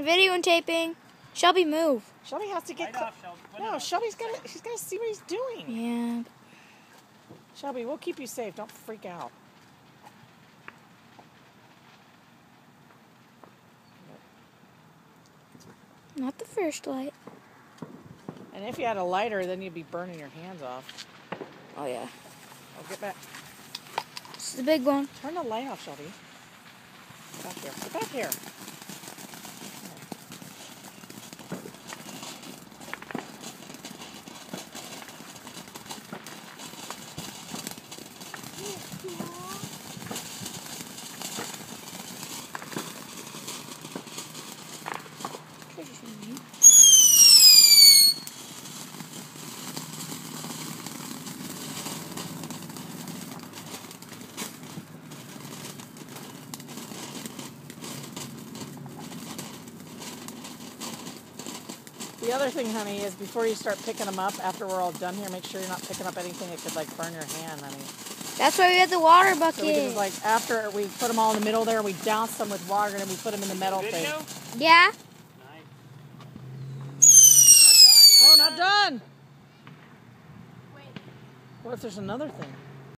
videotaping. Shelby, move. Shelby has to get Light off, Shelby. No, she's gotta see what he's doing. Yeah. Shelby, we'll keep you safe. Don't freak out. Not the first light. And if you had a lighter, then you'd be burning your hands off. Oh, yeah. Oh, get back. This is the big one. Turn the light off, Shelby. Get back here. Get back here. The other thing, honey, is before you start picking them up, after we're all done here, make sure you're not picking up anything that could, like, burn your hand, honey. That's why we had the water bucket. So we can just, like, after we put them all in the middle there, we douse them with water, and then we put them in the metal thing. Yeah. Nice. Not done. Wait. What if there's another thing?